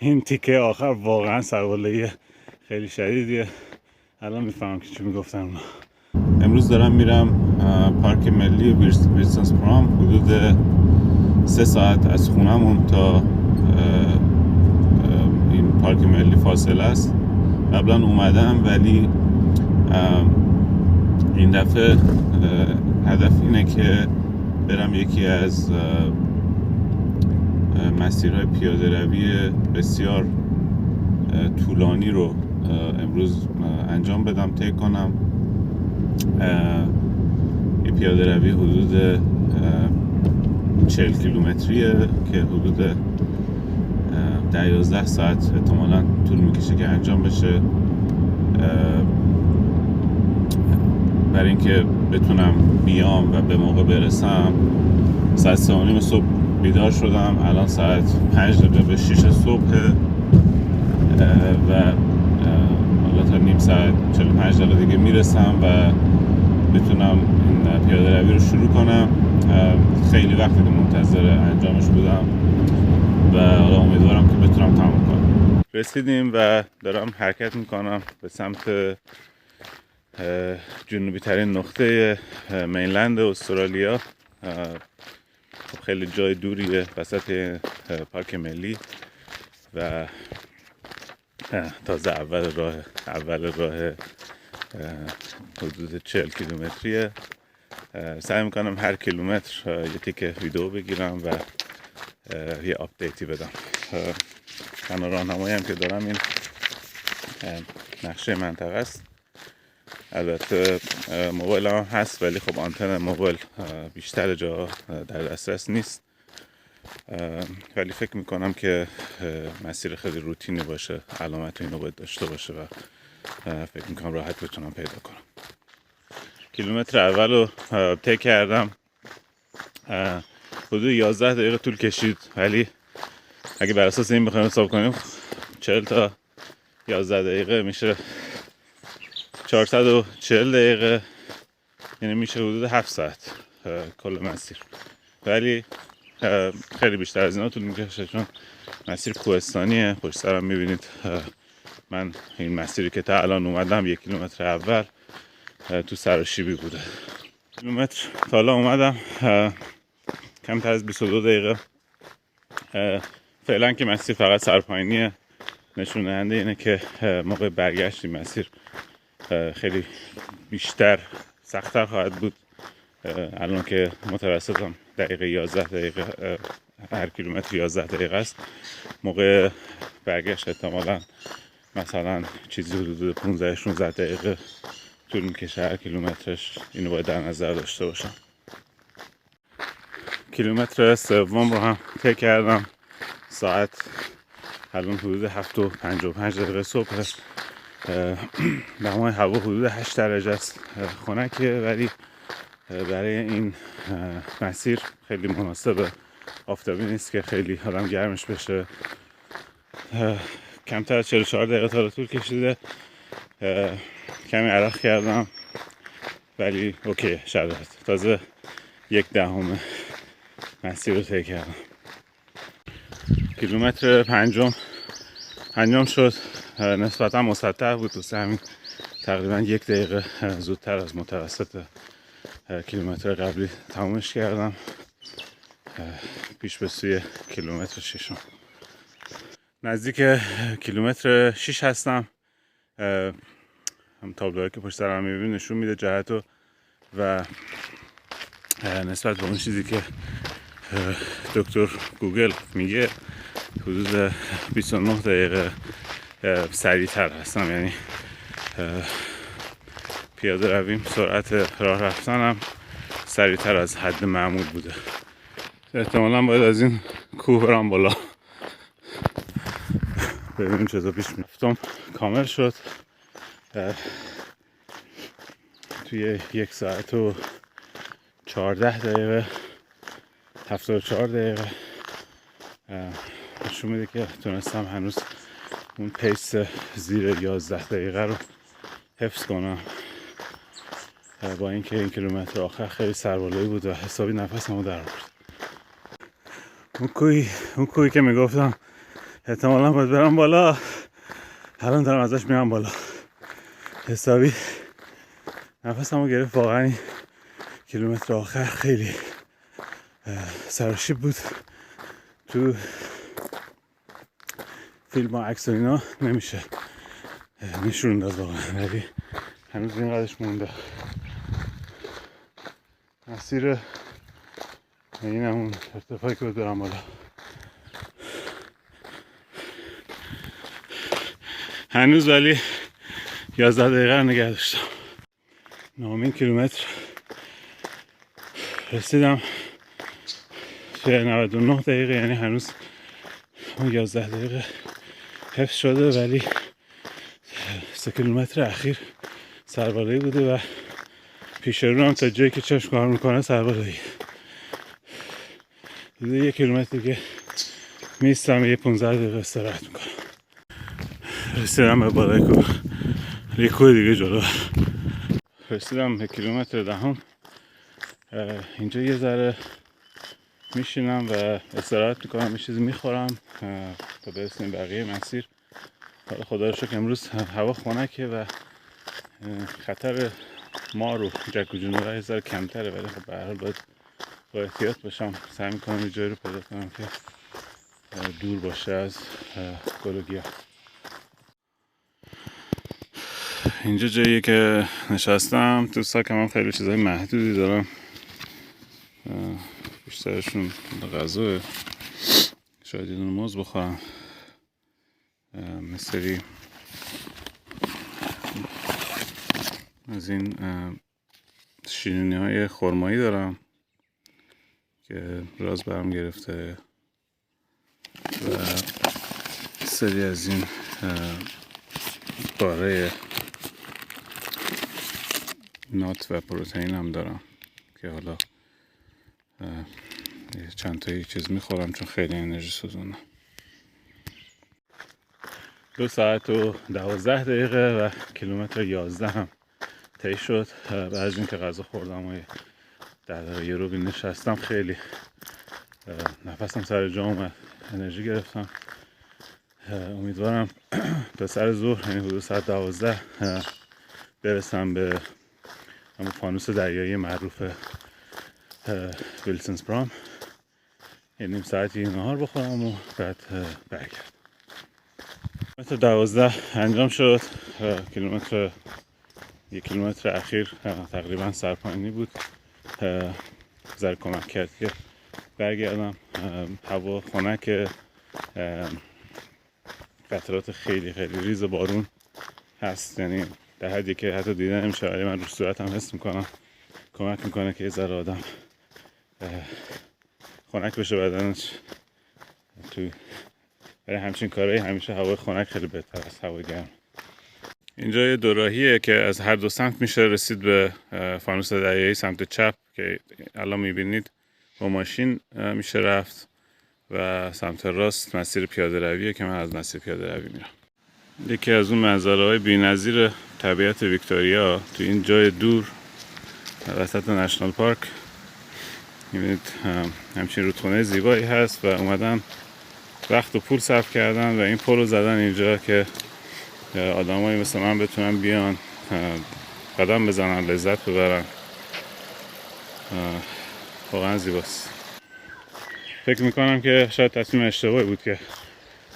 این تیکه آخر واقعا سربالایی خیلی شدیدیه. الان میفهمم که چی میگفتم. امروز دارم میرم پارک ملی ویلسونسپرام. حدود 3 ساعت از خونمون تا این پارک ملی فاصله است. قبلا اومدم ولی این دفعه هدف اینه که برم یکی از مسیرهای پیاده روی بسیار طولانی رو امروز انجام بدم، طی کنم. یه پیاده روی حدود 40 کیلومتریه که حدود 11 ساعت احتمالاً طول میکشه که انجام بشه. برای اینکه بتونم بیام و به موقع برسم. ساعت 3:30 صبح بیدار شدم. الان ساعت 5 دقیقه به 6 صبح و حالا تا نیم ساعت 45 دقیقه دیگه میرسم و بتونم این پیاده روی رو شروع کنم. خیلی وقتی که منتظر انجامش بودم و حالا امیدوارم که بتونم تمام کنم. رسیدیم و دارم حرکت میکنم به سمت جنوبی ترین نقطه مینلند استرالیا. خیلی جای دوریه وسط پارک ملی و تازه اول راه حدود 40 کیلومتریه. سعی میکنم هر کیلومتر یه تیکه ویدیو بگیرم و یه آپدیتی بدم. تنها راهنمایی هم که دارم این نقشه منطقه است. البته موبایل هم هست ولی خب آنتن موبایل بیشتر جا در دسترس نیست، ولی فکر میکنم که مسیر خیلی روتینی باشه، علامت اینو باید داشته باشه و فکر میکنم راحت بتونم پیدا کنم. کیلومتر اول رو طی کردم. حدود 11 دقیقه طول کشید، ولی اگه بر اساس این بخوایم حساب کنیم 40 تا 11 دقیقه میشه 440 دقیقه، یعنی میشه حدود 7 ساعت کل مسیر. ولی خیلی بیشتر از اینا طول میکشه چون مسیر کوهستانیه. پشت سرم میبینید من این مسیری که تا الان اومدم 1 کیلومتر اول تو سراشیبی بوده. کیلومتر تا حالا اومدم کمتر از 22 دقیقه. فعلا که مسیر فقط سرپایینیه، نشون دهنده اینه که موقع برگشت این مسیر خیلی بیشتر سخت‌تر خواهد بود. الان که متوسطم دقیقه 11 دقیقه هر کیلومتر 11 دقیقه است، موقع برگشت احتمالاً مثلا چیزی حدود 15-16 دقیقه طول میکشه هر کیلومترش. اینو باید در نظر داشته باشم. کیلومتر سوم رو هم طی کردم. ساعت الان حدود 7:55 دقیقه صبح است. دمای هوا حدود 8 درجه است. خنکه ولی برای این مسیر خیلی مناسبه. آفتابی نیست که خیلی آدم گرمش بشه. کمتر از 44 دقیقه تا طول کشیده. کمی عرق کردم ولی اوکی شرایط. تازه 1/10 مسیر رو طی کردم. کیلومتر پنجم شد. نسبتا مسطح بود، دوست همین تقریبا 1 دقیقه زودتر از متوسط کیلومتر قبلی تمومش کردم. پیش به سوی کیلومتر 6. نزدیک کیلومتر 6 هستم. هم تابلوهایی که پشت سرم میبینید نشون میده جهتو و نسبت به اون چیزی که دکتر گوگل میگه حدود 29 دقیقه سریعتر هستم. یعنی پیاده رویم، سرعت راه رفتنم سریعتر از حد معمول بوده. احتمالاً باید از این کوه برم بالا. ببینیم چطور پیش میرفتم. کامل شد. توی 1 ساعت و 14 دقیقه 74 دقیقه نشون میده که تونستم هنوز اون پیس زیر 11 دقیقه رو حفظ کنم. با اینکه این کیلومتر آخر خیلی سربالایی بود و حسابی نفسمو در آورد. اون کوهی که میگفتم احتمالا باید برم بالا. الان دارم ازش میرم بالا. حسابی نفسمو گرفت واقعا. این کیلومتر آخر خیلی سرشیب بود. تو فیلم و عکس و اینا نمیشه نشون داد واقعا، ولی هنوز اینقدرش مونده. مسیر این همون ارتفاعی که برم بالا. هنوز ولی 11 دقیقه رو نگه داشتم. 9 کیلومتر رسیدم. 99 دقیقه، یعنی هنوز 11 دقیقه حفظ شده، ولی 3 کیلومتر اخیر سربالایی بوده و پیش رو هم تا جایی که چشم کار میکنه سربالایی. دیگه 1 کیلومتر دیگه میستم، یه 15 دقیقه استراحت میکنم. رسیدم به بالای کوه. یه کوه دیگه جلو. رسیدم به کیلومتر دهم. اینجا یه ذره میشینم و استراحت میکنم، یه چیزی میخورم تا برسیم بقیه مسیر. حالا خدا رو شکر امروز هوا خنکه و خطر مار و جک و جونورا یه ذره کمتره، ولی خب به هر حال باید با احتیاط باشم. سعی میکنم یه جایی رو پیدا کنم که دور باشه از گل و گیاه. اینجا جاییه که نشستم. تو ساکم هم خیلی چیزای محدودی دارم، بیشترشون غذاه. شاید یه دونه موز بخورم. مثلی از این شیرینی های خرمایی دارم که راز برم گرفته و سری از این باره نات و پروتئین هم دارم که حالا چند تا چیز میخورم چون خیلی انرژی سوزونم. 2 ساعت و 12 دقیقه و کیلومتر 11 هم طی شد. بعد از اینکه غذا خوردم و 10 دقیقه یه رو نشستم، خیلی نفسم سر جا اومد، انرژی گرفتم. امیدوارم تا سر ظهر، یعنی حدود ساعت 12 برسم به همون فانوس دریایی معروف ویلسونز برام. یه نیم ساعتی نهار بخورم و بعد برگردم. کیلومتر 12 انجام شد. یک کیلومتر اخیر تقریبا سرپایینی بود. ذره کمک کرد که برگردم. هوا خنک، قطرات خیلی خیلی ریز بارون هست، یعنی در حدی که حتی دیده نمیشه، ولی من رو صورتم حس میکنم. کمک میکنه که یه ذره آدم خنک بشه بدنش. برای همچین کارهایی همیشه هوای خنک خیلی بهتر از هوای گرم. اینجا یه دوراهیه که از هر دو سمت میشه رسید به فانوس دریایی. سمت چپ که الان میبینید با ماشین میشه رفت و سمت راست مسیر پیاده رویه که من از مسیر پیاده روی میرم. یکی از اون منظره‌های بی‌نظیر طبیعت ویکتوریا تو این جای دور وسط نشنال پارک میبینید. همچین رودخونه زیبایی هست و اومدن وقت و پول صرف کردن و این پل رو زدن اینجا که آدمایی مثل من بتونن بیان قدم بزنن، لذت ببرن. واقعا زیباست. فکر میکنم که شاید تصمیم اشتباهی بود که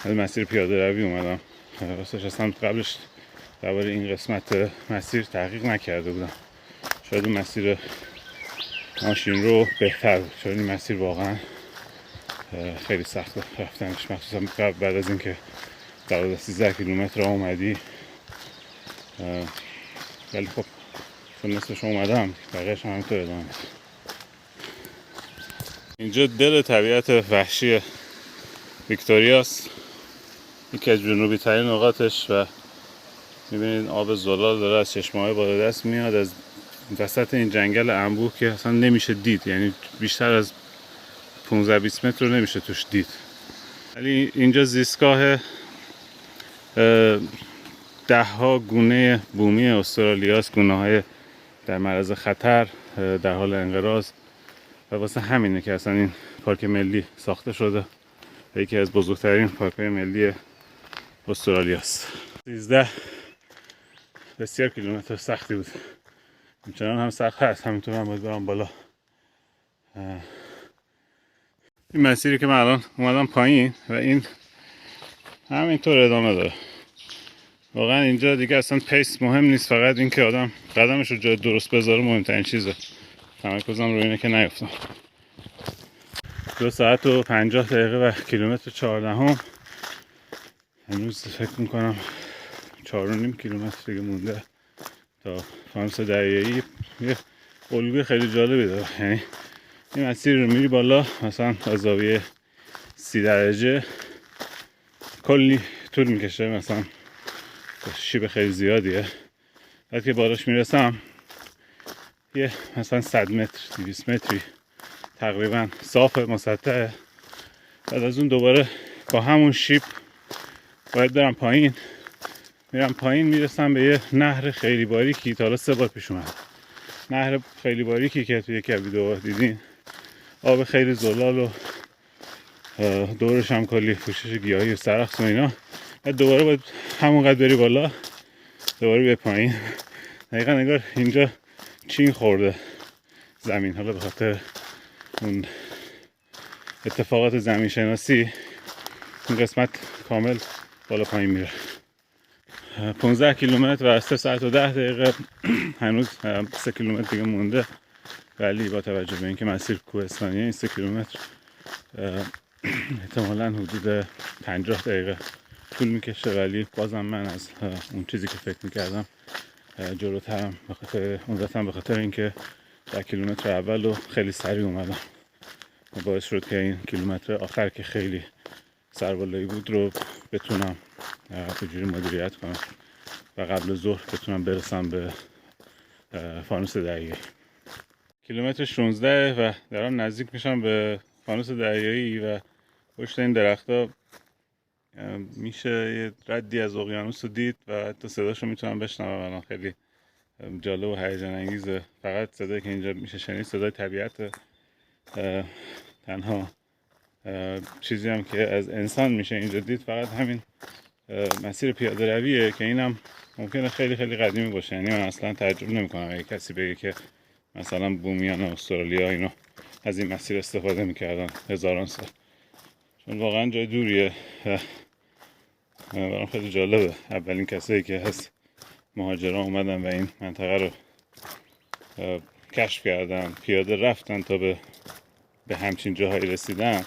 از مسیر پیاده روی اومدم. راستش اصلا قبلش درباره این قسمت مسیر تحقیق نکرده بودم. شاید اون مسیر ماشین رو بهتر بود، چون این مسیر واقعا خیلی سخت رفتنش، مخصوصا بعد از اینکه 13 کیلومتر اومدی. ولی خب چون نصفش اومدم بقیه‌اش هم همینطور ادامه. اینجا دل طبیعت وحشی ویکتوریاست، یکی از جنوبی ترین نقاطش و میبینید آب زلال داره از چشمه‌های بالا دست میاد از وسط این جنگل انبوه که اصلا نمیشه دید، یعنی بیشتر از 15-20 متر رو نمیشه توش دید. ولی اینجا زیستگاه 10 ها گونه بومی استرالیاست، گونه‌های در معرض خطر، در حال انقراض، و واسه همینه که اصلا این پارک ملی ساخته شده. یکی از بزرگترین پارک‌های ملی استرالیا است. 13 بسیار کیلومتر سختی بود، همچنان هم سخت هست، همینطور هم باید برم بالا. این مسیری که من الان اومدم پایین و این همینطور ادامه داره. واقعا اینجا دیگه اصلا پیس مهم نیست، فقط این که آدم قدمش رو جای درست بذاره مهمترین چیزه. تمرکزم روی اینه که نیفتم. 2 ساعت و 50 دقیقه و کیلومتر 14. امروز فکر میکنم 4.5 کیلومتر دیگه مونده تا فانوس دریایی. یه الگوی خیلی جالبی داره، یعنی این مسیر رو میری بالا مثلا از زاویه 30 درجه کلی طول میکشه، مثلا شیب خیلی زیادیه. بعد که بالاش میرسم یه مثلا 100 متر 200 متری تقریبا صاف مسطحه. بعد از اون دوباره با همون شیب باید برم پایین. میرم پایین میرسم به یه نهر خیلی باریکی. تا حالا 3 بار پیش اومد. نهر خیلی باریکی که توی یکی از ویدیوها دیدین، آب خیلی زلال و دورش هم کلی پوشش گیاهی و سرخس و اینا. بعد دوباره باید همونقدر بری بالا، دوباره به پایین. دقیقا انگار اینجا چین خورده زمین. حالا به خاطر اون اتفاقات زمین شناسی این قسمت کامل بالا پایین میره. 15 کیلومتر و 3 ساعت و 10 دقیقه. هنوز 3 کیلومتر دیگه مونده، ولی با توجه به اینکه مسیر کوهستانیه این 3 کیلومتر احتمالاً حدود 50 دقیقه طول میکشه، ولی بازم من از اون چیزی که فکر میکردم جلوترم، به خاطر اینکه در کیلومتر اول رو خیلی سریع اومدم و باعث شد که این کیلومتر آخر که خیلی سربالایی بود رو بتونم به جوری مدیریت کنم و قبل ظهر بتونم برسم به فانوس دریایی. کیلومتر 16 و دارم نزدیک میشم به فانوس دریایی و پشت این درخت‌ها میشه یه ردی از اقیانوس رو دید و حتی صداش رو میتونم بشنوم. الان خیلی جالب و هیجان انگیزه. فقط صدایی که اینجا میشه شنید صدای طبیعت. تنها چیزی هم که از انسان میشه اینجا دید فقط همین مسیر پیاده رویه که اینم ممکنه خیلی خیلی قدیمی باشه. یعنی من اصلا تعجب نمیکنم اگه کسی بگه که مثلا بومیان استرالیا اینو از این مسیر استفاده میکردن هزاران سال، چون واقعا جای دوریه. برام خیلی جالبه. اولین کسایی که از مهاجران اومدن و این منطقه رو کشف کردن، پیاده رفتن تا به همچین جاهایی رسیدن،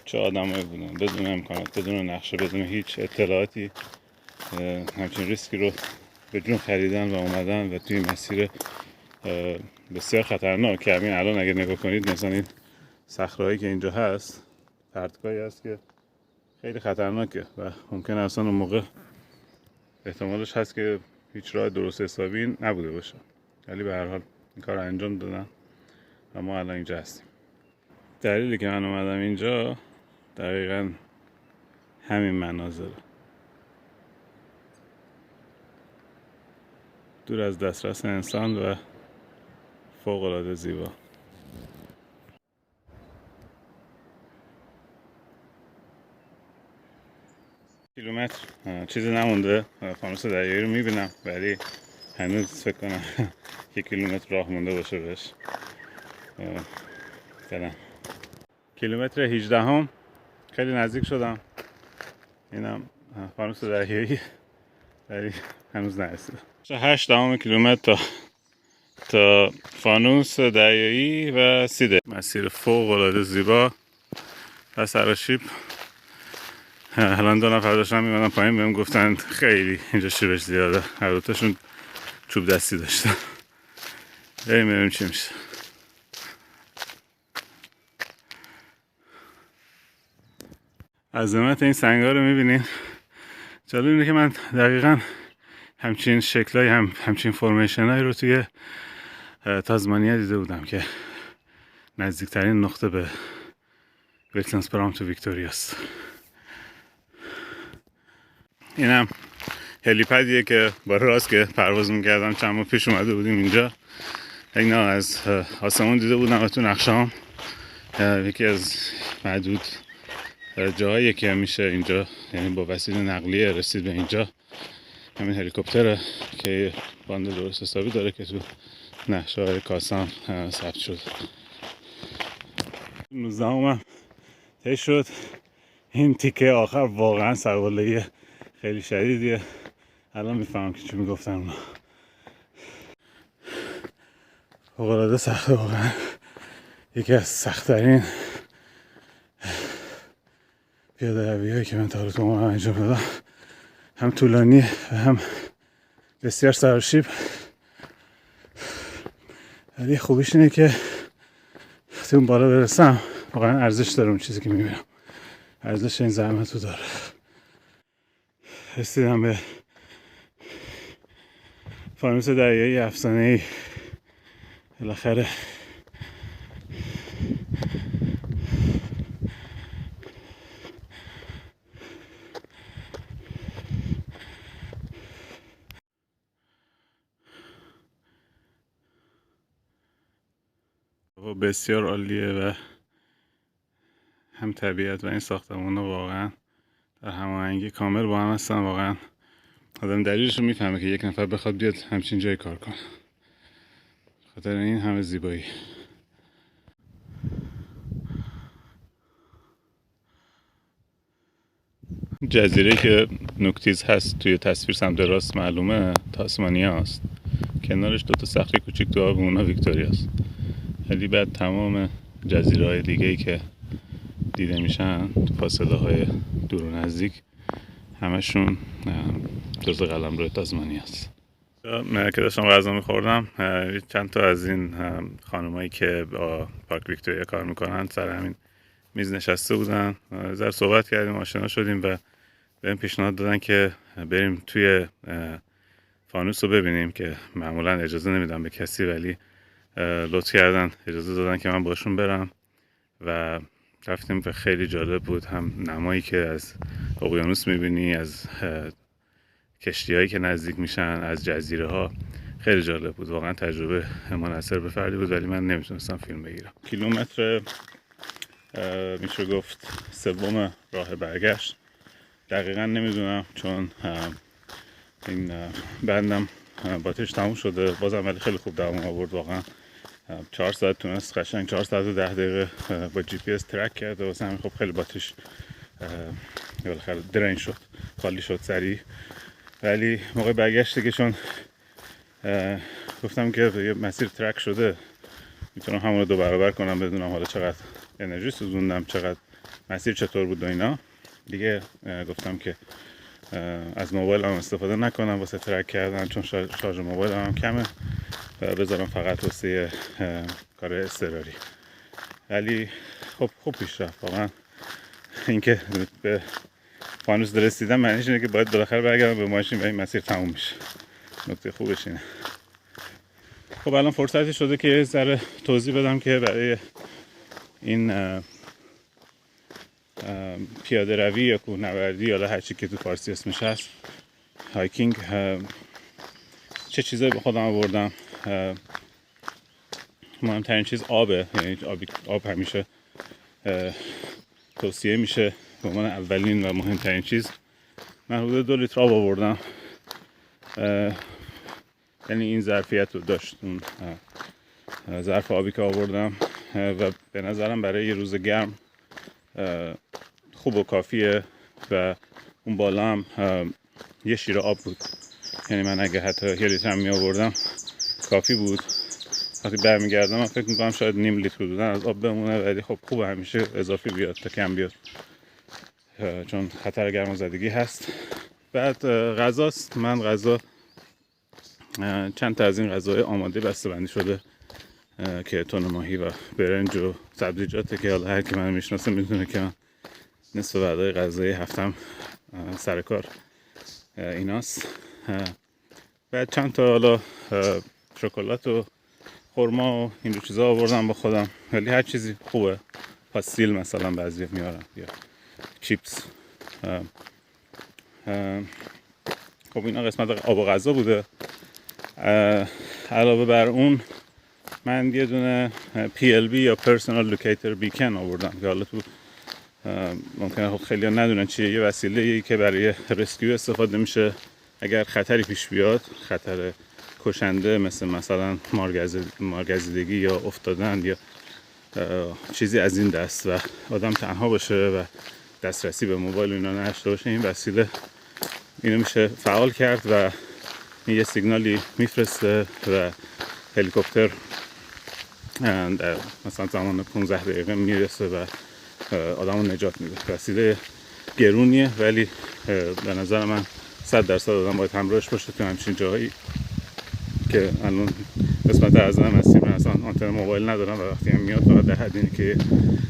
چه آدمایی بودن، بدون امکانات، بدون نقشه، بدون هیچ اطلاعاتی همچین ریسکی رو به جون خریدن و اومدن و توی مسیر بسیار خطرناک که همین الان اگه نگاه کنید مثلا این صخره‌ای که اینجا هست پرتگاهی هست که خیلی خطرناکه و ممکنه اصلا اون موقع احتمالش هست که هیچ راه درست حسابی نبوده باشه، ولی به هر حال این کار رو انجام دادن و ما الان اینجا هستیم. دلیلی که من اومدم اینجا دقیقاً همین مناظره، دور از دسترس انسان و فوق‌العاده زیبا. کیلومتر چیزی نمونده، فانوس دریایی رو میبینم ولی هنوز فکر کنم 1 کیلومتر راه مونده باشه بهش. فعلا کیلومتر 18 خیلی نزدیک شدم. اینم فانوس دریایی ولی هنوز نرسیدم. 8 کیلومتر تا فانوس دریایی و 30 دقیقه. مسیر فوق العاده زیبا و سراشیب. الان 2 نفر داشتن میمدن پایین بهم گفتن خیلی اینجا شیبش زیاده. هر دوتاشون چوب دستی داشتن. بریم ببینیم چی میشه. عظمت این سنگ‌ها رو میبینین. جالب اینه که من دقیقاً همچین شکلای همچین فرمیشنایی رو توی تازمانیا دیده بودم که نزدیکترین نقطه به ویلسونسبرام تو ویکتوریا است. اینم هلیپدیه که با راست که پرواز میکردم چند ماه پیش اومده بودیم اینجا. اینا از آسمون دیده بودم و تو نقشه‌ام یکی از معدود جاهایی که میشه اینجا، یعنی با وسیله نقلیه رسید به اینجا، همین هلیکوپتره که باند درست حسابی داره که تو نقشه‌های کاسام ثبت شد. 19 طی شد. این تیکه آخر واقعا سربالایی خیلی شدیدیه. الان میفهمم که چی میگفتن اونا. فوق‌العاده سخته واقعا. یکی از سخت‌ترین پیاده روی‌هایی که من تا حالا تو عمرم انجام دادم. هم طولانی و هم بسیار سرشیب. ولی خوبیش اینه که تو اون بالا برسم واقعا ارزش داره اون چیزی که میبینم. ارزش این زحمت رو داره. رسیدم به فانوس دریایی افسانه‌ای. بالاخره بسیار عالیه و هم طبیعت و این ساختمان‌ها واقعا در هماهنگی کامل با هم هستن. واقعا آدم دلیلش رو میفهمه که یک نفر بخواد بیاد همچین جای کار کنه. خاطر این همه زیبایی. جزیره که نوکتیز هست توی تصویر سمت راست معلومه تاسمانیا است. کنارش دوتا صخره کوچیک تو آب اونا ویکتوریا است. ولی بعد تمام جزیره‌های دیگه‌ای که دیده میشن تو فاصله های دور و نزدیک همشون جزء قلمرو تاسمانیا است. که داشتم غذا میخوردم، چند تا از این خانمایی که با پارک ویکتوریا کار میکنن سر همین میز نشسته بودن. ذره صحبت کردیم، آشنا شدیم و بهم پیشنهاد دادن که بریم توی فانوس رو ببینیم که معمولا اجازه نمیدم به کسی، ولی لطف کردن اجازه دادن که من باشون برم و رفتیم و خیلی جالب بود. هم نمایی که از اقیانوس میبینی، از کشتی هایی که نزدیک میشن، از جزیره ها، خیلی جالب بود. واقعا تجربه منحصر به فردی بود، ولی من نمیتونستم فیلم بگیرم. کیلومتر میشه گفت سوم راه برگشت. دقیقا نمیدونم چون این بندم باتریش تموم شده. بازم ولی خیلی خوب دوام آورد. واقعا 4 ساعت تونست قشنگ 4 ساعت و 10 دقیقه با جی پی اس ترک کرد و واسه همین خب خیلی باتریش بالاخره درین شد، خالی شد سریع. ولی موقع برگشت که چون گفتم که یه مسیر ترک شده میتونم همون رو 2 برابر کنم، بدونم حالا چقدر انرژی سوزوندم، چقدر مسیر چطور بود و اینا دیگه. گفتم که از موبایل هم استفاده نکنم واسه ترک کردن، چون شارژ موبایل هم کمه و بذارم فقط واسه کار اضطراری. ولی خب خوب پیش رفت واقعا. اینکه به فانوس رسیدم معنیش اینه که باید بالاخره برگردم به ماشین و این مسیر تموم میشه. نکته خوبش اینه. خب الان فرصتی شده که یه ذره توضیح بدم که برای این پیاده روی یا کوهنوردی یا هر چی که تو فارسی اسمش هست، هایکینگ، چه چیزایی به خودم آوردم. مهمترین چیز آبه، یعنی آب همیشه توصیه میشه به عنوان اولین و مهمترین چیز. من حدود 2 لیتر آب آوردم، یعنی این ظرفیت رو داشت اون ظرف آبی که آوردم و به نظرم برای یه روز گرم خوب و کافیه. و اون بالا هم یه شیره آب بود، یعنی من اگه حتی 1 لیتر هم می آوردم کافی بود. وقتی برمیگردم من فکر میکنم شاید 0.5 لیتر بودن از آب بمونه، ولی خب خوبه همیشه اضافی بیاد تا کم بیاد، چون خطر گرمازدگی هست. بعد غذاست. من غذا چند تا از این غذای آماده بسته‌بندی شده که تون ماهی و برنج و سبزیجاته که حالا هر کی منو میشناسه میدونه که من نصف وعده غذایی هفتم سر کار ایناست. بعد چند تا حالا شکلات و خرما و این دو چیزا آوردم با خودم، ولی هر چیزی خوبه. پاستیل مثلا بعضی میارن یا چیپس. خب اینا قسمت آب و غذا بوده. علاوه بر اون من یه دونه PLB یا Personal Locator Beacon آوردم که حالا تو ممکنه خب خیلی ندونن چیه. یه وسیله‌ای که برای رسکیو استفاده میشه اگر خطری پیش بیاد، خطر کشنده مثلا مارگزیدگی یا افتادن یا چیزی از این دست و آدم تنها باشه و دسترسی به موبایل اینا نداشته باشه، این وسیله اینو میشه فعال کرد و این یه سیگنالی میفرسته و هلیکوپتر در مثلا زمان 15 دقیقه میرسه و آدمو نجات میده. وسیله گرونیه ولی به نظر من 100% آدم باید همراهش باشه تو همچین جایی که الان قسمت اعظم مسیر اصلا آنتن موبایل ندارم و وقتی هم میاد فقط در حد اینه که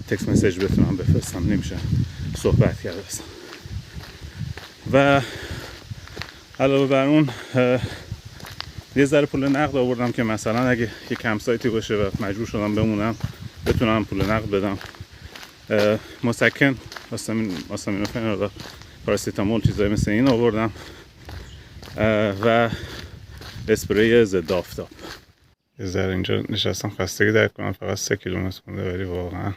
تکست مسیج بتونم بفرستم، نمیشه صحبت کرد اصلا. و علاوه بر اون یه ذره پول نقد آوردم که مثلا اگه یه کم سایتی باشه و مجبور شدم بمونم بتونم پول نقد بدم. مسکن آستامینوفن، پاراستامول، چیزایی مثل این آوردم و اسپری ضد آفتاب. یه ذره اینجا نشستم خستگی درک کنم، فقط 3 کیلومتر مونده ولی واقعا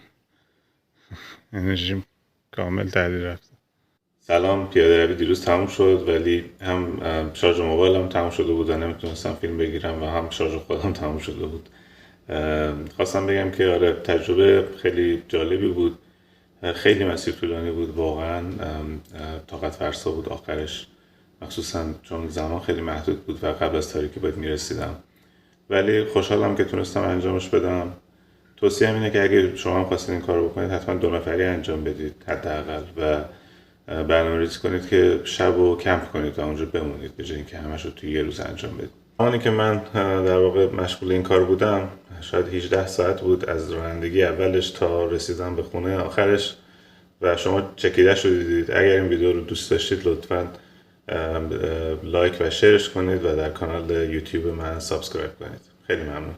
انرژیم کامل تعدیل رفت. سلام، پیاده روی دیروز تموم شد ولی هم شارژ موبایلم تموم شده بود و نمیتونستم فیلم بگیرم و هم شارژ خودم تموم شده بود. خواستم بگم که آره تجربه خیلی جالبی بود، خیلی مسیر طولانی بود، واقعا طاقت فرسا بود آخرش، مخصوصا چون زمان خیلی محدود بود و قبل از تاریکی باید میرسیدم، ولی خوشحالم که تونستم انجامش بدم. توصیه اینه که اگه شما هم خواستید این کارو بکنید حتما 2 نفری انجام بدید حداقل و برنامه‌ریزی کنید که شبو کمپ کنید و اونجا بمونید به جای اینکه همش رو توی یه روز انجام بدید. زمانی که من در واقع مشغول این کار بودم شاید 18 ساعت بود از رانندگی اولش تا رسیدن به خونه آخرش و شما چکیده‌اش رو دیدید. اگر این ویدیو رو دوست داشتید لطفاً لایک و شیرش کنید و در کانال یوتیوب من سابسکرایب کنید. خیلی ممنون.